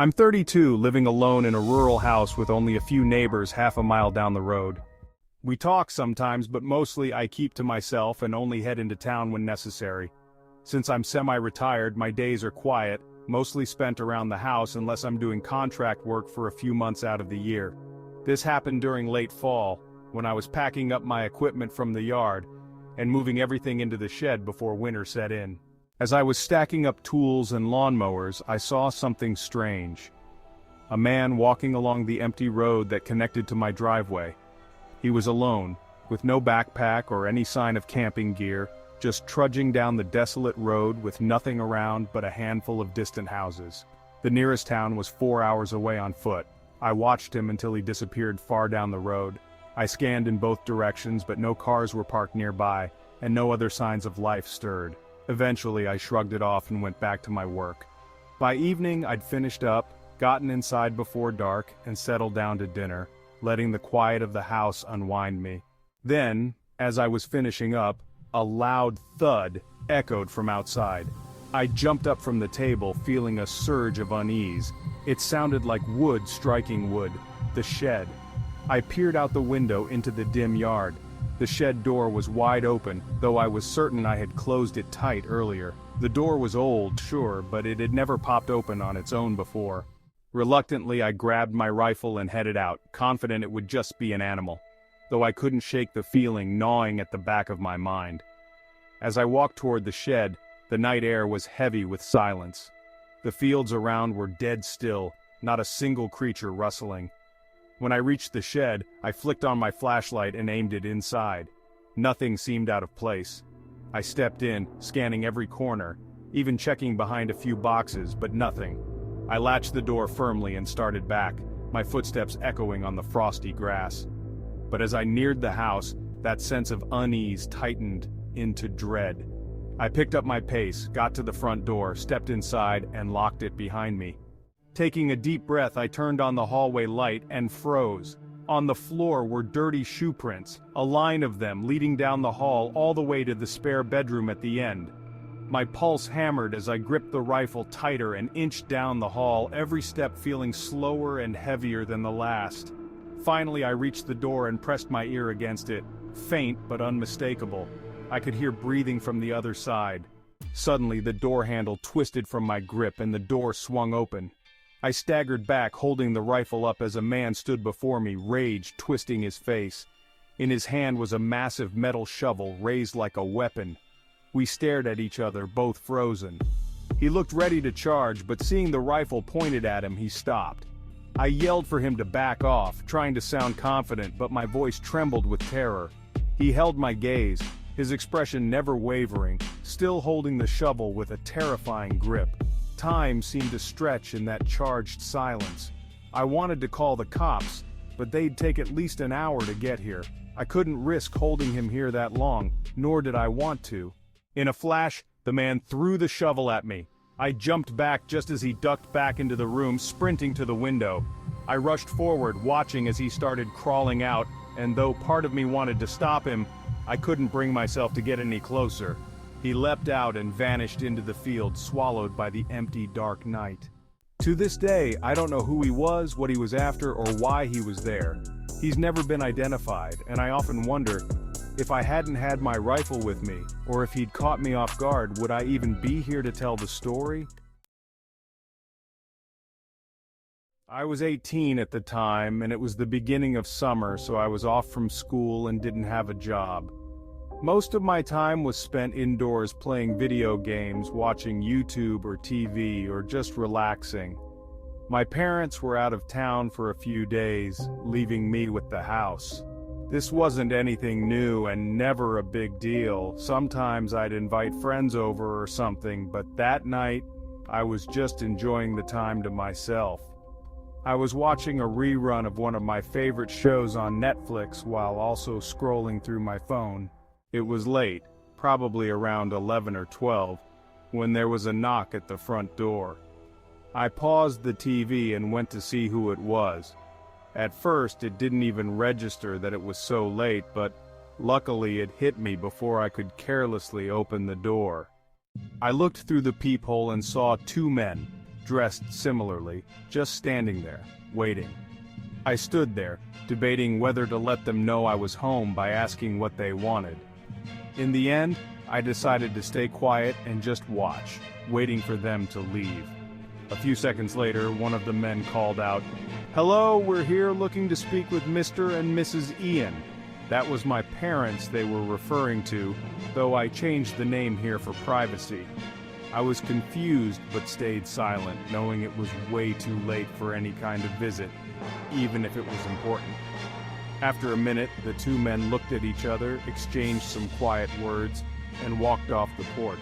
I'm 32, living alone in a rural house with only a few neighbors half a mile down the road. We talk sometimes, but mostly I keep to myself and only head into town when necessary. Since I'm semi-retired, my days are quiet, mostly spent around the house unless I'm doing contract work for a few months out of the year. This happened during late fall, when I was packing up my equipment from the yard and moving everything into the shed before winter set in. As I was stacking up tools and lawnmowers, I saw something strange. A man walking along the empty road that connected to my driveway. He was alone, with no backpack or any sign of camping gear, just trudging down the desolate road with nothing around but a handful of distant houses. The nearest town was 4 hours away on foot. I watched him until he disappeared far down the road. I scanned in both directions, but no cars were parked nearby, and no other signs of life stirred. Eventually, I shrugged it off and went back to my work. By evening, I'd finished up, gotten inside before dark, and settled down to dinner, letting the quiet of the house unwind me. Then, as I was finishing up, a loud thud echoed from outside. I jumped up from the table, feeling a surge of unease. It sounded like wood striking wood. The shed. I peered out the window into the dim yard. The shed door was wide open, though I was certain I had closed it tight earlier. The door was old, sure, but it had never popped open on its own before. Reluctantly, I grabbed my rifle and headed out, confident it would just be an animal, though I couldn't shake the feeling gnawing at the back of my mind. As I walked toward the shed, the night air was heavy with silence. The fields around were dead still, not a single creature rustling. When I reached the shed, I flicked on my flashlight and aimed it inside. Nothing seemed out of place. I stepped in, scanning every corner, even checking behind a few boxes, but nothing. I latched the door firmly and started back, my footsteps echoing on the frosty grass. But as I neared the house, that sense of unease tightened into dread. I picked up my pace, got to the front door, stepped inside, and locked it behind me. Taking a deep breath, I turned on the hallway light and froze. On the floor were dirty shoe prints, a line of them leading down the hall all the way to the spare bedroom at the end. My pulse hammered as I gripped the rifle tighter and inched down the hall, every step feeling slower and heavier than the last. Finally, I reached the door and pressed my ear against it, faint but unmistakable. I could hear breathing from the other side. Suddenly, the door handle twisted from my grip and the door swung open. I staggered back, holding the rifle up as a man stood before me, rage twisting his face. In his hand was a massive metal shovel raised like a weapon. We stared at each other, both frozen. He looked ready to charge, but seeing the rifle pointed at him, he stopped. I yelled for him to back off, trying to sound confident, but my voice trembled with terror. He held my gaze, his expression never wavering, still holding the shovel with a terrifying grip. Time seemed to stretch in that charged silence. I wanted to call the cops, but they'd take at least an hour to get here. I couldn't risk holding him here that long, nor did I want to. In a flash, the man threw the shovel at me. I jumped back just as he ducked back into the room, sprinting to the window. I rushed forward, watching as he started crawling out, and though part of me wanted to stop him, I couldn't bring myself to get any closer. He leapt out and vanished into the field, swallowed by the empty, dark night. To this day, I don't know who he was, what he was after, or why he was there. He's never been identified, and I often wonder, if I hadn't had my rifle with me, or if he'd caught me off guard, would I even be here to tell the story? I was 18 at the time, and it was the beginning of summer, so I was off from school and didn't have a job. Most of my time was spent indoors playing video games, watching YouTube or TV, or just relaxing. My parents were out of town for a few days, leaving me with the house. This wasn't anything new and never a big deal. Sometimes I'd invite friends over or something, but that night, I was just enjoying the time to myself. I was watching a rerun of one of my favorite shows on Netflix while also scrolling through my phone. It was late, probably around 11 or 12, when there was a knock at the front door. I paused the TV and went to see who it was. At first, it didn't even register that it was so late, but luckily it hit me before I could carelessly open the door. I looked through the peephole and saw two men, dressed similarly, just standing there, waiting. I stood there, debating whether to let them know I was home by asking what they wanted. In the end, I decided to stay quiet and just watch, waiting for them to leave. A few seconds later, one of the men called out, "Hello, we're here looking to speak with Mr. and Mrs. Ian." That was my parents they were referring to, though I changed the name here for privacy. I was confused but stayed silent, knowing it was way too late for any kind of visit, even if it was important. After a minute, the two men looked at each other, exchanged some quiet words, and walked off the porch.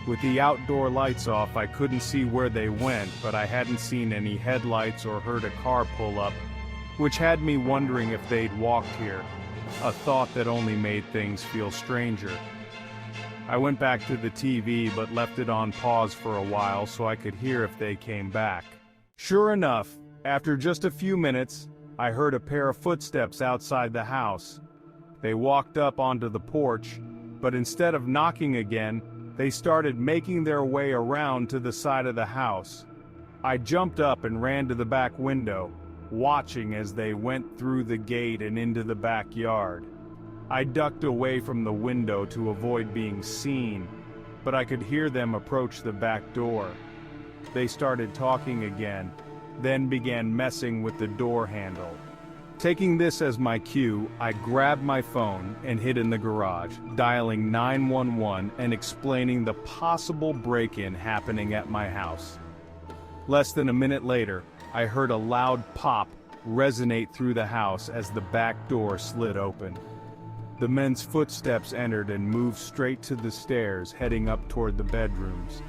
With the outdoor lights off, I couldn't see where they went, but I hadn't seen any headlights or heard a car pull up, which had me wondering if they'd walked here, a thought that only made things feel stranger. I went back to the TV but left it on pause for a while so I could hear if they came back. Sure enough, after just a few minutes, I heard a pair of footsteps outside the house. They walked up onto the porch, but instead of knocking again, they started making their way around to the side of the house. I jumped up and ran to the back window, watching as they went through the gate and into the backyard. I ducked away from the window to avoid being seen, but I could hear them approach the back door. They started talking again, then began messing with the door handle. Taking this as my cue, I grabbed my phone and hid in the garage, dialing 911 and explaining the possible break-in happening at my house. Less than a minute later, I heard a loud pop resonate through the house as the back door slid open. The men's footsteps entered and moved straight to the stairs, heading up toward the bedrooms.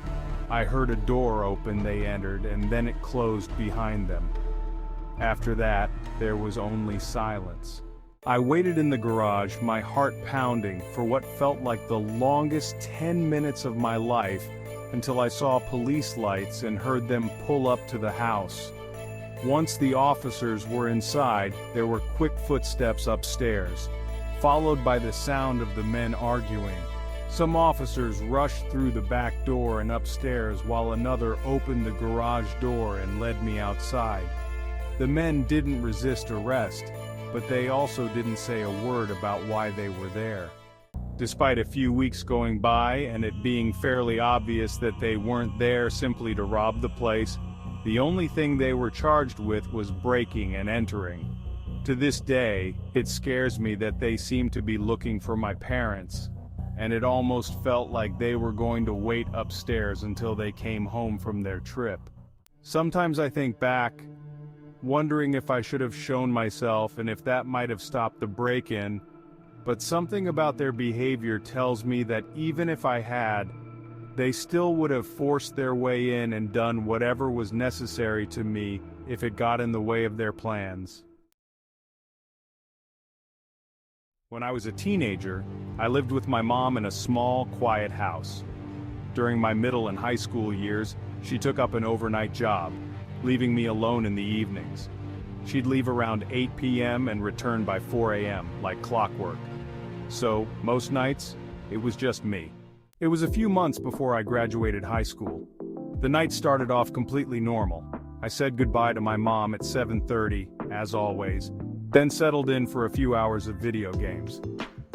I heard a door open they entered, and then it closed behind them. After that, there was only silence. I waited in the garage, my heart pounding, for what felt like the longest 10 minutes of my life, until I saw police lights and heard them pull up to the house. Once the officers were inside, there were quick footsteps upstairs, followed by the sound of the men arguing. Some officers rushed through the back door and upstairs while another opened the garage door and led me outside. The men didn't resist arrest, but they also didn't say a word about why they were there. Despite a few weeks going by and it being fairly obvious that they weren't there simply to rob the place, the only thing they were charged with was breaking and entering. To this day, it scares me that they seem to be looking for my parents, and it almost felt like they were going to wait upstairs until they came home from their trip. Sometimes I think back, wondering if I should have shown myself and if that might have stopped the break-in, but something about their behavior tells me that even if I had, they still would have forced their way in and done whatever was necessary to me if it got in the way of their plans. When I was a teenager, I lived with my mom in a small, quiet house. During my middle and high school years, she took up an overnight job, leaving me alone in the evenings. She'd leave around 8 p.m. and return by 4 a.m., like clockwork. So, most nights, it was just me. It was a few months before I graduated high school. The night started off completely normal. I said goodbye to my mom at 7:30, as always, then settled in for a few hours of video games.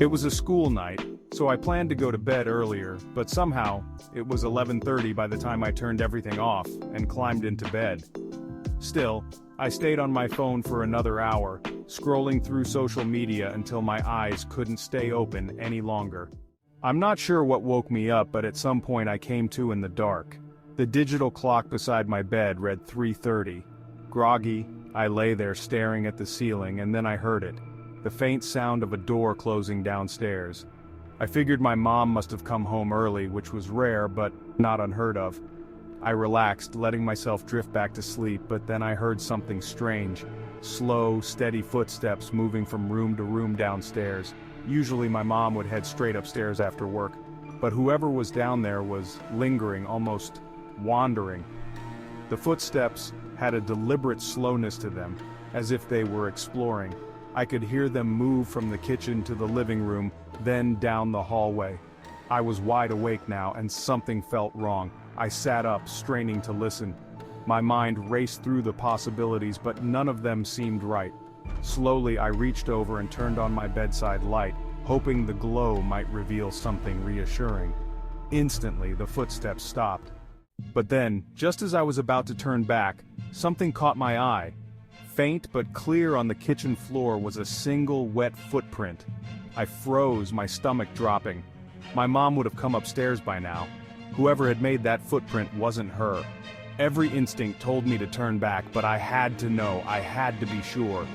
It was a school night, so I planned to go to bed earlier, but somehow, it was 11:30 by the time I turned everything off and climbed into bed. Still, I stayed on my phone for another hour, scrolling through social media until my eyes couldn't stay open any longer. I'm not sure what woke me up, but at some point I came to in the dark. The digital clock beside my bed read 3:30. Groggy, I lay there staring at the ceiling, and then I heard it, the faint sound of a door closing downstairs. I figured my mom must have come home early, which was rare but not unheard of. I relaxed, letting myself drift back to sleep, but then I heard something strange. Slow, steady footsteps moving from room to room downstairs. Usually my mom would head straight upstairs after work, but whoever was down there was lingering, almost wandering. The footsteps had a deliberate slowness to them, as if they were exploring. I could hear them move from the kitchen to the living room, then down the hallway. I was wide awake now, and something felt wrong. I sat up, straining to listen. My mind raced through the possibilities, but none of them seemed right. Slowly, I reached over and turned on my bedside light, hoping the glow might reveal something reassuring. Instantly, the footsteps stopped. But then, just as I was about to turn back, something caught my eye. Faint but clear on the kitchen floor was a single wet footprint. I froze, my stomach dropping. My mom would have come upstairs by now. Whoever had made that footprint wasn't her. Every instinct told me to turn back, but I had to know, I had to be sure.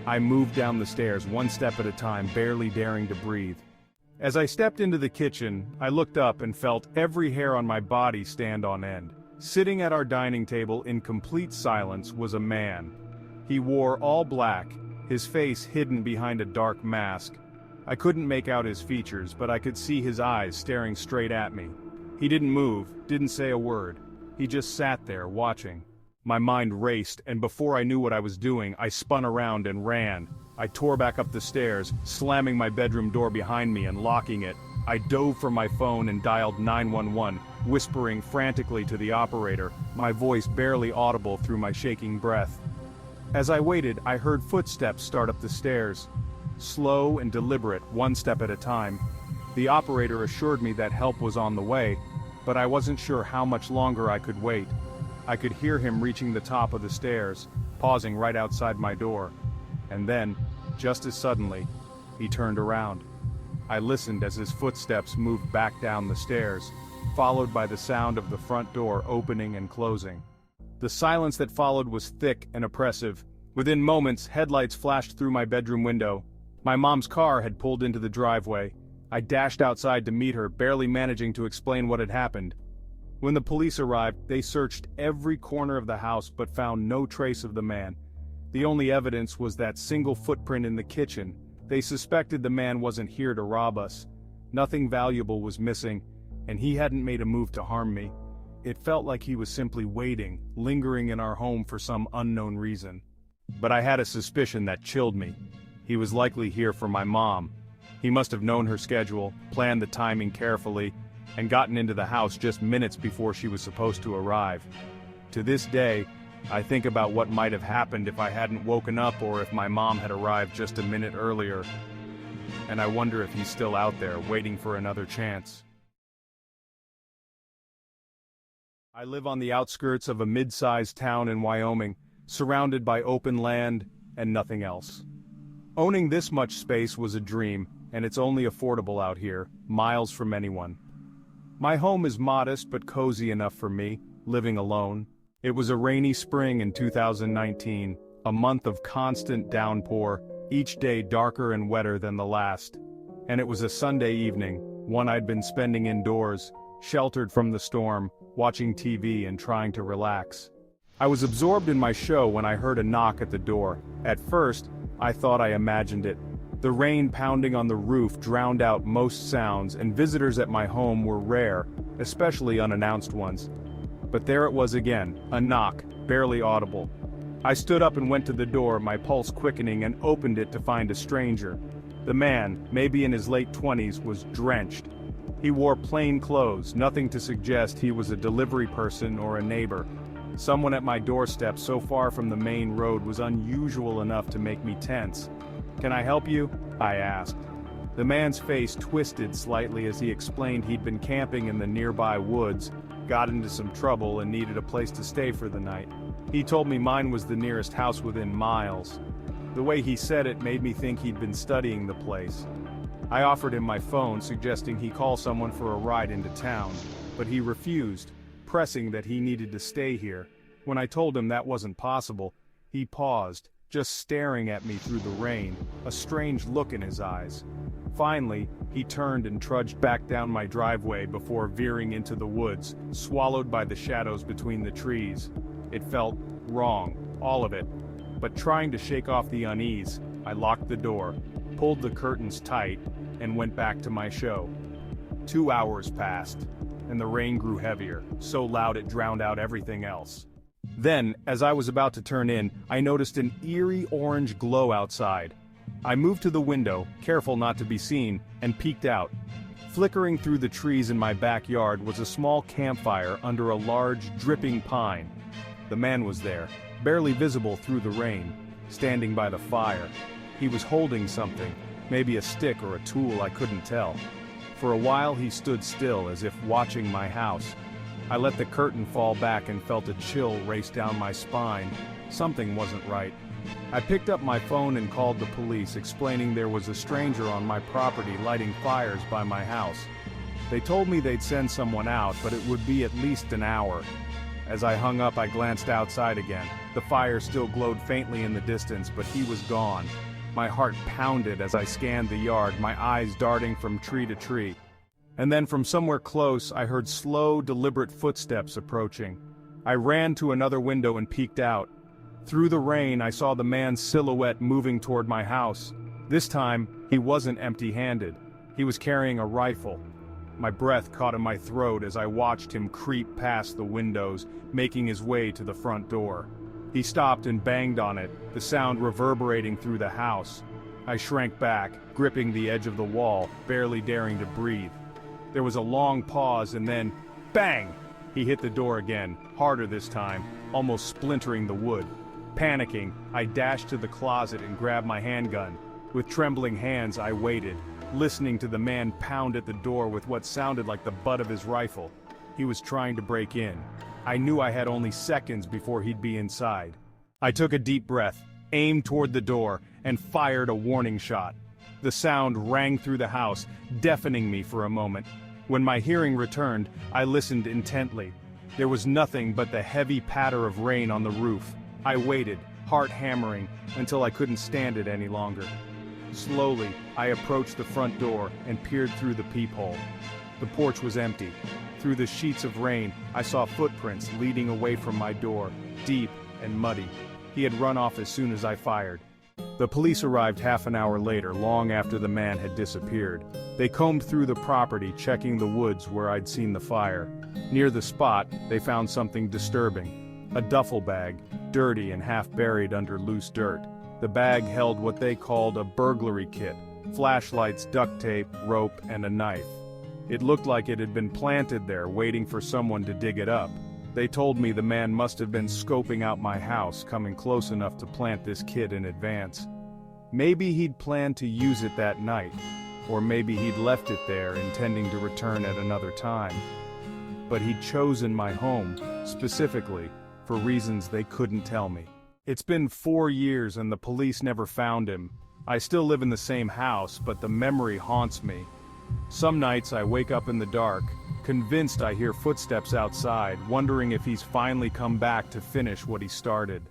I moved down the stairs, one step at a time, barely daring to breathe. As I stepped into the kitchen, I looked up and felt every hair on my body stand on end. Sitting at our dining table in complete silence was a man. He wore all black, his face hidden behind a dark mask. I couldn't make out his features, but I could see his eyes staring straight at me. He didn't move, didn't say a word. He just sat there, watching. My mind raced, and before I knew what I was doing, I spun around and ran. I tore back up the stairs, slamming my bedroom door behind me and locking it. I dove for my phone and dialed 911, whispering frantically to the operator, my voice barely audible through my shaking breath. As I waited, I heard footsteps start up the stairs. Slow and deliberate, one step at a time. The operator assured me that help was on the way, but I wasn't sure how much longer I could wait. I could hear him reaching the top of the stairs, pausing right outside my door. And then, just as suddenly, he turned around. I listened as his footsteps moved back down the stairs, followed by the sound of the front door opening and closing. The silence that followed was thick and oppressive. Within moments, headlights flashed through my bedroom window. My mom's car had pulled into the driveway. I dashed outside to meet her, barely managing to explain what had happened. When the police arrived, they searched every corner of the house but found no trace of the man. The only evidence was that single footprint in the kitchen. They suspected the man wasn't here to rob us. Nothing valuable was missing, and he hadn't made a move to harm me. It felt like he was simply waiting, lingering in our home for some unknown reason. But I had a suspicion that chilled me. He was likely here for my mom. He must have known her schedule, planned the timing carefully, and gotten into the house just minutes before she was supposed to arrive. To this day, I think about what might have happened if I hadn't woken up or if my mom had arrived just a minute earlier. And I wonder if he's still out there, waiting for another chance. I live on the outskirts of a mid-sized town in Wyoming, surrounded by open land and nothing else. Owning this much space was a dream, and it's only affordable out here, miles from anyone. My home is modest but cozy enough for me, living alone. It was a rainy spring in 2019, a month of constant downpour, each day darker and wetter than the last. And it was a Sunday evening, one I'd been spending indoors, sheltered from the storm, watching TV and trying to relax. I was absorbed in my show when I heard a knock at the door. At first, I thought I imagined it. The rain pounding on the roof drowned out most sounds, and visitors at my home were rare, especially unannounced ones. But there it was again, a knock, barely audible. I stood up and went to the door, my pulse quickening, and opened it to find a stranger. The man, maybe in his late 20s, was drenched. He wore plain clothes, nothing to suggest he was a delivery person or a neighbor. Someone at my doorstep so far from the main road was unusual enough to make me tense. "Can I help you?" I asked. The man's face twisted slightly as he explained he'd been camping in the nearby woods, got into some trouble and needed a place to stay for the night. He told me mine was the nearest house within miles. The way he said it made me think he'd been studying the place. I offered him my phone, suggesting he call someone for a ride into town, but he refused, pressing that he needed to stay here. When I told him that wasn't possible, he paused, just staring at me through the rain, a strange look in his eyes. Finally, he turned and trudged back down my driveway before veering into the woods, swallowed by the shadows between the trees. It felt wrong, all of it. But trying to shake off the unease, I locked the door, pulled the curtains tight, and went back to my show. 2 hours passed, and the rain grew heavier, so loud it drowned out everything else. Then, as I was about to turn in, I noticed an eerie orange glow outside. I moved to the window, careful not to be seen, and peeked out. Flickering through the trees in my backyard was a small campfire under a large, dripping pine. The man was there, barely visible through the rain, standing by the fire. He was holding something, maybe a stick or a tool, I couldn't tell. For a while he stood still as if watching my house. I let the curtain fall back and felt a chill race down my spine. Something wasn't right. I picked up my phone and called the police, explaining there was a stranger on my property lighting fires by my house. They told me they'd send someone out, but it would be at least an hour. As I hung up, I glanced outside again. The fire still glowed faintly in the distance, but he was gone. My heart pounded as I scanned the yard, my eyes darting from tree to tree. And then from somewhere close, I heard slow, deliberate footsteps approaching. I ran to another window and peeked out. Through the rain, I saw the man's silhouette moving toward my house. This time, he wasn't empty-handed. He was carrying a rifle. My breath caught in my throat as I watched him creep past the windows, making his way to the front door. He stopped and banged on it, the sound reverberating through the house. I shrank back, gripping the edge of the wall, barely daring to breathe. There was a long pause and then, bang! He hit the door again, harder this time, almost splintering the wood. Panicking, I dashed to the closet and grabbed my handgun. With trembling hands, I waited, listening to the man pound at the door with what sounded like the butt of his rifle. He was trying to break in. I knew I had only seconds before he'd be inside. I took a deep breath, aimed toward the door, and fired a warning shot. The sound rang through the house, deafening me for a moment. When my hearing returned, I listened intently. There was nothing but the heavy patter of rain on the roof. I waited, heart hammering, until I couldn't stand it any longer. Slowly, I approached the front door and peered through the peephole. The porch was empty. Through the sheets of rain, I saw footprints leading away from my door, deep and muddy. He had run off as soon as I fired. The police arrived half an hour later, long after the man had disappeared. They combed through the property, checking the woods where I'd seen the fire. Near the spot, they found something disturbing. A duffel bag, dirty and half buried under loose dirt. The bag held what they called a burglary kit: flashlights, duct tape, rope, and a knife. It looked like it had been planted there, waiting for someone to dig it up. They told me the man must have been scoping out my house, coming close enough to plant this kit in advance. Maybe he'd planned to use it that night, or maybe he'd left it there, intending to return at another time. But he'd chosen my home, specifically, for reasons they couldn't tell me. It's been 4 years and the police never found him. I still live in the same house, but the memory haunts me. Some nights I wake up in the dark, convinced I hear footsteps outside, wondering if he's finally come back to finish what he started.